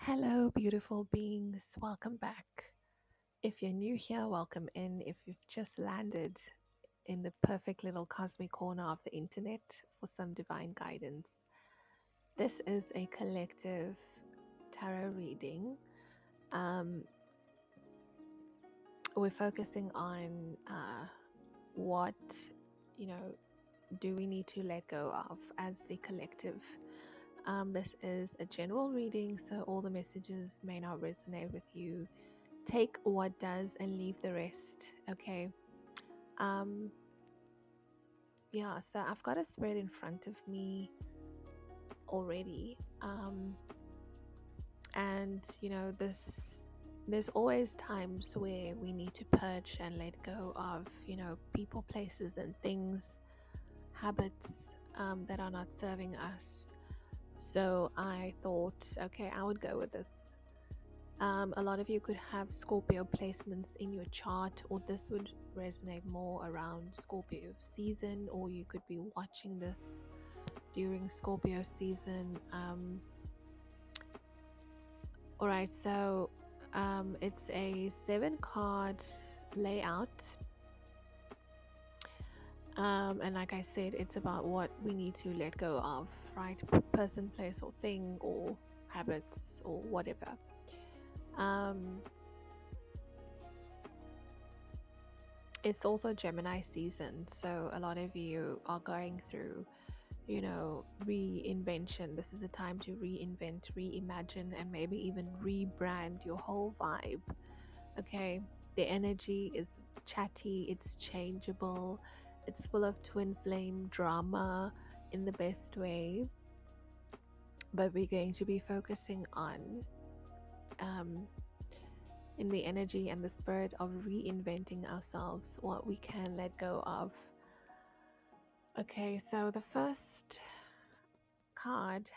Hello, beautiful beings. Welcome back. If you're new here, welcome in. If you've just landed in the perfect little cosmic corner of the internet for some divine guidance, this is a collective tarot reading. We're focusing on what, do we need to let go of as the collective. This is a general reading, so all the messages may not resonate with you. Take what does and leave the rest. Okay. So I've got a spread in front of me already. And there's always times where we need to purge and let go of, people, places, and things, habits that are not serving us. So I thought, okay, I would go with this. A lot of you could have Scorpio placements in your chart, or this would resonate more around Scorpio season, or you could be watching this during Scorpio season. All right, so it's a 7-card layout. And like I said, it's about what we need to let go of, right? Person, place, or thing, or habits, or whatever. It's also Gemini season, so a lot of you are going through, reinvention. This is the time to reinvent, reimagine, and maybe even rebrand your whole vibe. Okay, the energy is chatty, it's changeable, it's full of twin flame drama in the best way. But we're going to be focusing on in the energy and the spirit of reinventing ourselves, what we can let go of. Okay, so the first card,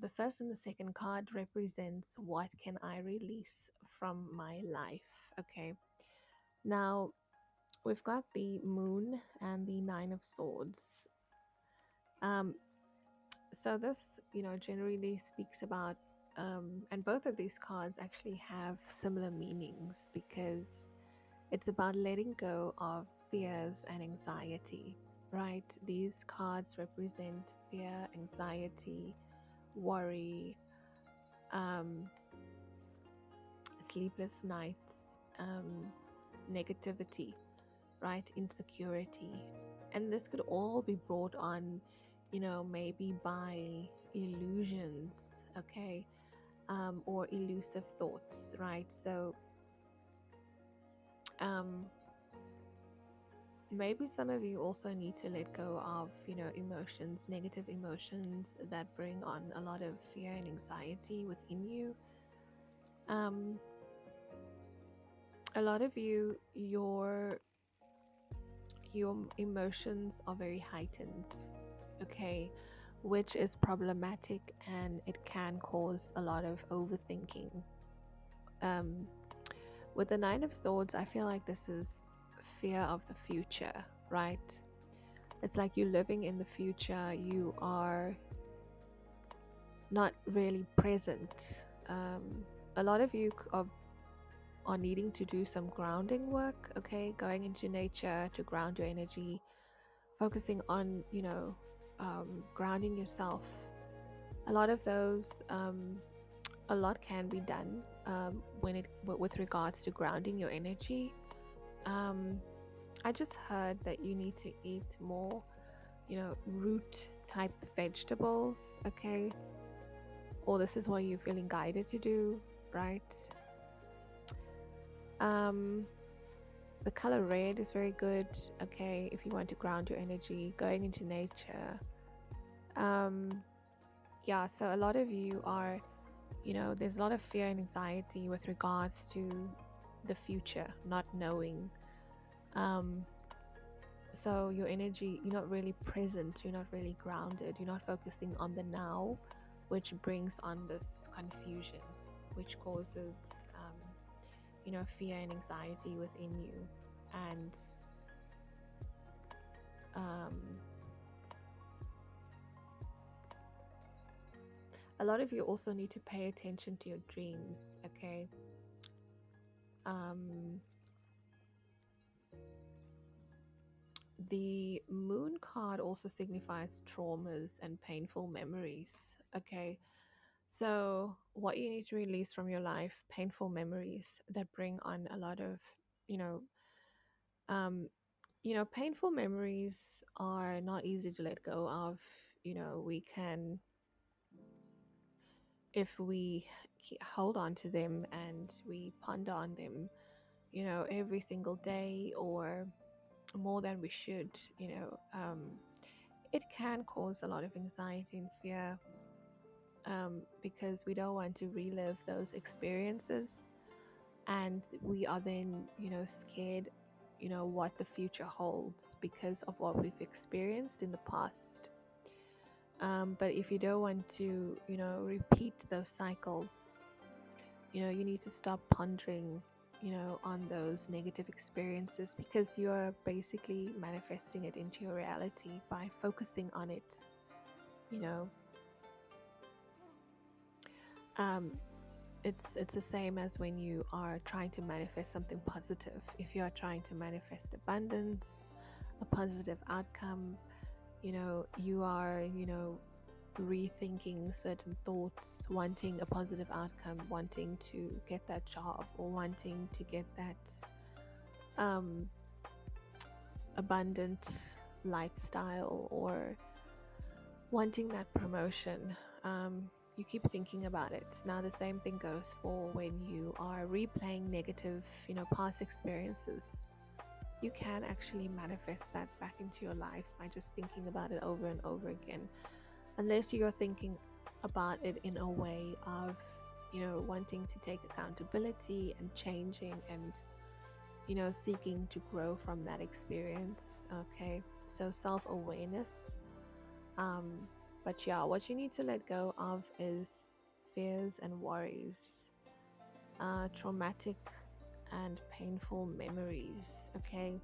the first and the second card represents what can I release from my life. Okay, now we've got the Moon and the Nine of Swords. So this, generally speaks about and both of these cards actually have similar meanings, because it's about letting go of fears and anxiety, right? These cards represent fear, anxiety, worry, sleepless nights, negativity, right? Insecurity. And this could all be brought on, maybe by illusions, okay? Or elusive thoughts, right? So maybe some of you also need to let go of, emotions, negative emotions that bring on a lot of fear and anxiety within you. A lot of you, your emotions are very heightened, okay, which is problematic, and it can cause a lot of overthinking. With the Nine of Swords, I feel like this is fear of the future, right? It's like you're living in the future, you are not really present. A lot of you are needing to do some grounding work, okay? Going into nature to ground your energy, focusing on, grounding yourself. A lot of those, a lot can be done with regards to grounding your energy. I just heard that you need to eat more, root type vegetables, okay? Or this is what you're feeling guided to do, right? The color red is very good, okay, if you want to ground your energy, going into nature. So a lot of you are, there's a lot of fear and anxiety with regards to the future, not knowing. So your energy, you're not really present, you're not really grounded, you're not focusing on the now, which brings on this confusion, which causes fear and anxiety within you. And A lot of you also need to pay attention to your dreams, okay? The moon card also signifies traumas and painful memories, okay? So what you need to release from your life, painful memories that bring on a lot of, you know, um, painful memories are not easy to let go of. We can, if we hold on to them and we ponder on them, every single day or more than we should, it can cause a lot of anxiety and fear, because we don't want to relive those experiences, and we are then, scared, what the future holds because of what we've experienced in the past. But if you don't want to, repeat those cycles, you need to stop pondering, on those negative experiences, because you're basically manifesting it into your reality by focusing on it, you know. It's the same as when you are trying to manifest something positive. If you are trying to manifest abundance, a positive outcome, you are, rethinking certain thoughts, wanting a positive outcome, wanting to get that job, or wanting to get that abundant lifestyle, or wanting that promotion. You keep thinking about it. Now the same thing goes for when you are replaying negative, past experiences. You can actually manifest that back into your life by just thinking about it over and over again, unless you're thinking about it in a way of, wanting to take accountability and changing and, seeking to grow from that experience. Okay, so self-awareness. But yeah, what you need to let go of is fears and worries, traumatic and painful memories. Okay,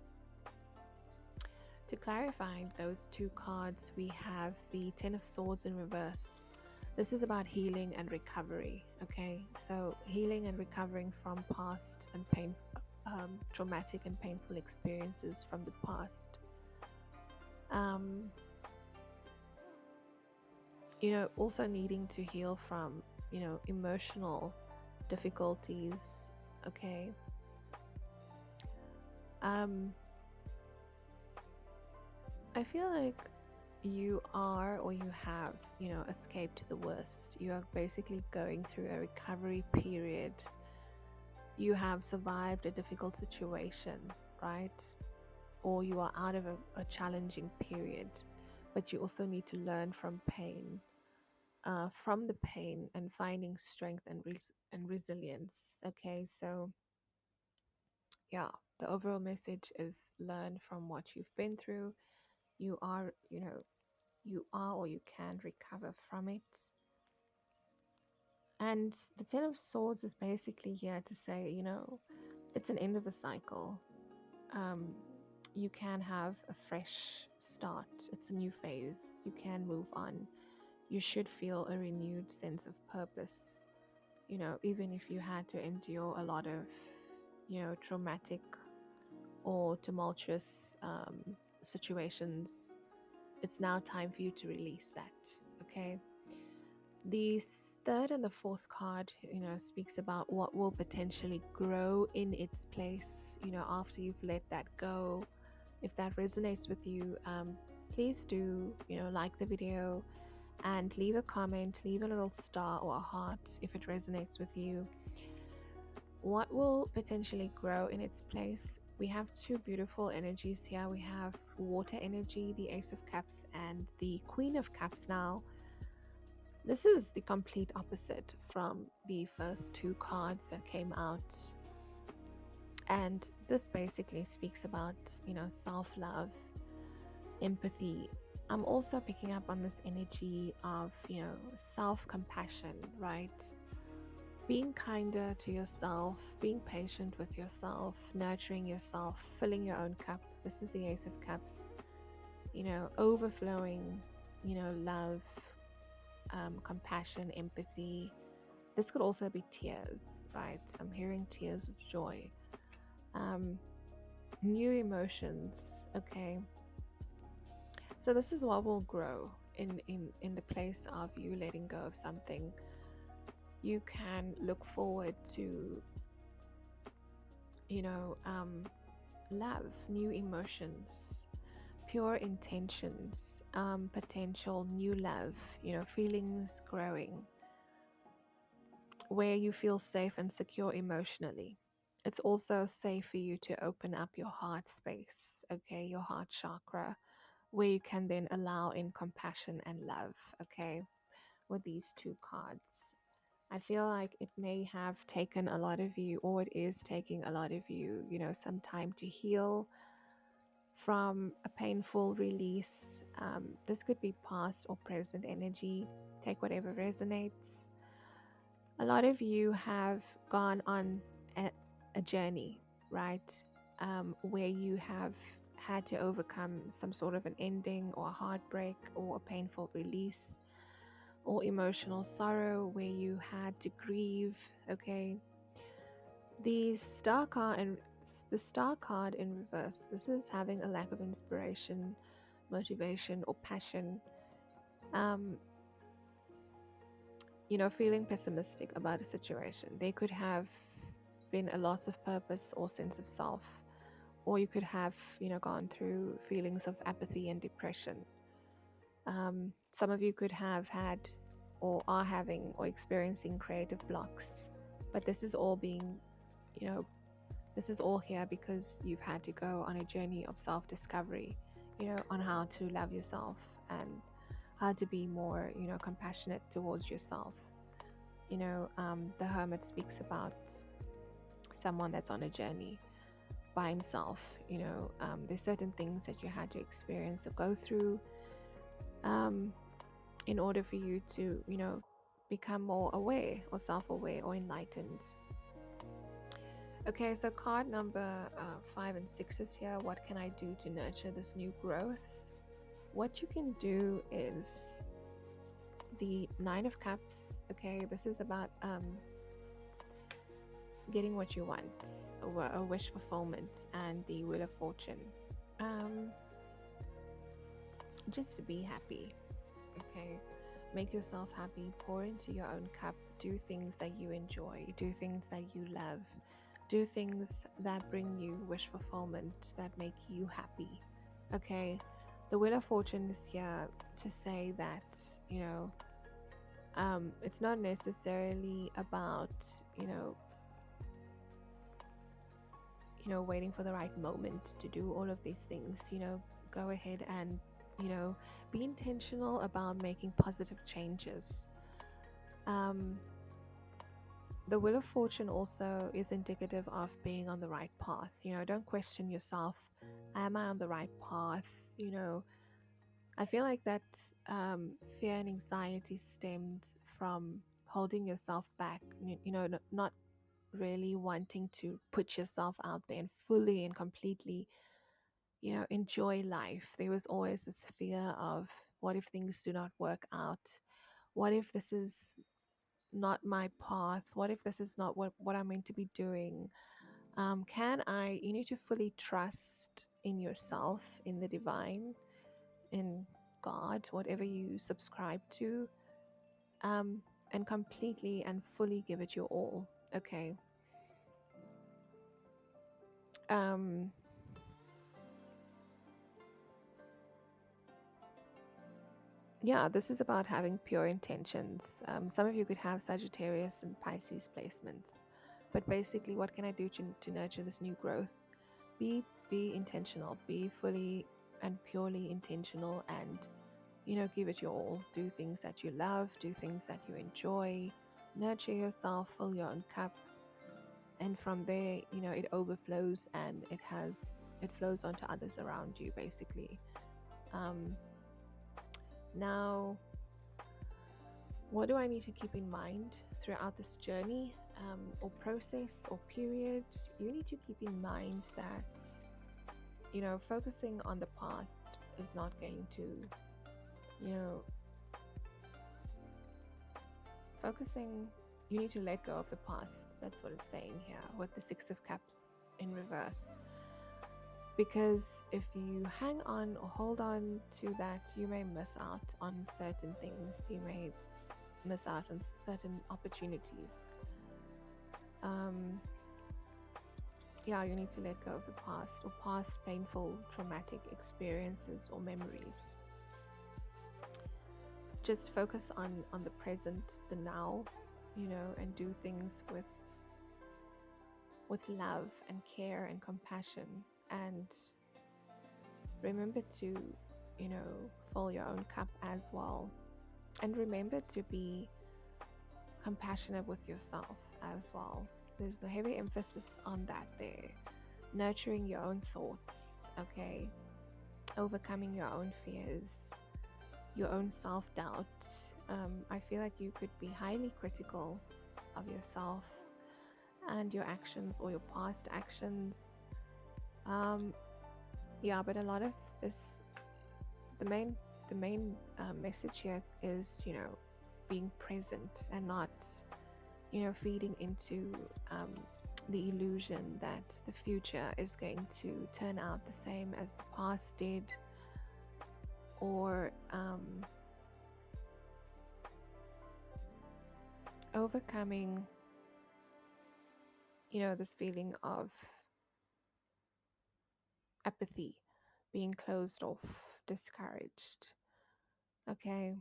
to clarify those two cards, we have the Ten of Swords in reverse. This is about healing and recovery. Okay, so healing and recovering from past and traumatic and painful experiences from the past. Also needing to heal from, emotional difficulties. Okay. I feel like you are, or you have, escaped the worst. You are basically going through a recovery period. You have survived a difficult situation, right? Or you are out of a challenging period, but you also need to learn from pain. From the pain, and finding strength and resilience. Okay, so yeah, the overall message is learn from what you've been through. You are, or you can recover from it. And the Ten of Swords is basically here to say, it's an end of a cycle. You can have a fresh start. It's a new phase. You can move on. You should feel a renewed sense of purpose, even if you had to endure a lot of, traumatic or tumultuous situations. It's now time for you to release that. Okay. The third and the fourth card, speaks about what will potentially grow in its place, after you've let that go. If that resonates with you, please do, like the video, and leave a comment, leave a little star or a heart if it resonates with you. What will potentially grow in its place? We have two beautiful energies here. We have water energy, the Ace of Cups, and the Queen of Cups. Now, this is the complete opposite from the first two cards that came out. And this basically speaks about, self-love, empathy. I'm also picking up on this energy of, self-compassion, right? Being kinder to yourself, being patient with yourself, nurturing yourself, filling your own cup. This is the Ace of Cups, overflowing, love, compassion, empathy. This could also be tears, right? I'm hearing tears of joy. New emotions, okay? So this is what will grow in the place of you letting go of something. You can look forward to, love, new emotions, pure intentions, potential new love, feelings growing, where you feel safe and secure emotionally. It's also safe for you to open up your heart space, okay, your heart chakra, where you can then allow in compassion and love, okay, with these two cards. I feel like it may have taken a lot of you, or it is taking a lot of you, some time to heal from a painful release. This could be past or present energy. Take whatever resonates. A lot of you have gone on a journey, right? Where you have had to overcome some sort of an ending or a heartbreak or a painful release or emotional sorrow, where you had to grieve, okay? The star card in reverse, this is having a lack of inspiration, motivation, or passion. Feeling pessimistic about a situation. There could have been a loss of purpose or sense of self, or you could have, gone through feelings of apathy and depression. Some of you could have had or are having or experiencing creative blocks, but this is all here because you've had to go on a journey of self-discovery, on how to love yourself and how to be more, compassionate towards yourself. The hermit speaks about someone that's on a journey by himself. There's certain things that you had to experience or go through in order for you to, become more aware or self-aware or enlightened. Okay, so card number 5 and 6 is here. What can I do to nurture this new growth? What you can do is the 9 of Cups. Okay, this is about getting what you want, a wish fulfillment, and the Wheel of Fortune. Just to be happy, okay? Make yourself happy, pour into your own cup, do things that you enjoy, do things that you love, do things that bring you wish fulfillment, that make you happy, okay? The Wheel of Fortune is here to say that, it's not necessarily about, waiting for the right moment to do all of these things. Go ahead and, be intentional about making positive changes. The Wheel of Fortune also is indicative of being on the right path. Don't question yourself. Am I on the right path? I feel like that fear and anxiety stemmed from holding yourself back, not really wanting to put yourself out there and fully and completely, enjoy life. There was always this fear of, what if things do not work out? What if this is not my path? What if this is not what I'm meant to be doing? You need to fully trust in yourself, in the divine, in God, whatever you subscribe to, and completely and fully give it your all. Okay. Yeah, this is about having pure intentions. Some of you could have Sagittarius and Pisces placements, but basically, what can I do to nurture this new growth? Be intentional, be fully and purely intentional, and give it your all. Do things that you love, do things that you enjoy, nurture yourself, fill your own cup, and from there, it overflows and it flows onto others around you, basically. Now, what do I need to keep in mind throughout this journey, or process or period? You need to keep in mind that, focusing on the past is not going to, focusing, you need to let go of the past. That's what it's saying here with the Six of Cups in reverse. Because if you hang on or hold on to that, you may miss out on certain things. You may miss out on certain opportunities. Yeah, you need to let go of the past or past painful, traumatic experiences or memories. Just focus on the present, the now, and do things with love and care and compassion. And remember to, fill your own cup as well. And remember to be compassionate with yourself as well. There's a heavy emphasis on that there. Nurturing your own thoughts, okay? Overcoming your own fears, your own self-doubt. I feel like you could be highly critical of yourself and your actions or your past actions. Yeah, but a lot of this, the main message here is, being present and not, feeding into the illusion that the future is going to turn out the same as the past did, or overcoming, this feeling of apathy, being closed off, discouraged. Okay.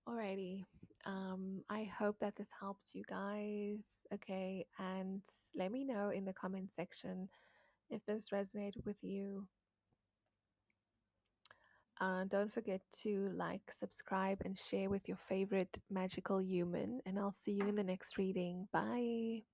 Alrighty. I hope that this helped you guys. Okay. And let me know in the comment section if this resonated with you. Don't forget to like, subscribe, and share with your favorite magical human. And I'll see you in the next reading. Bye.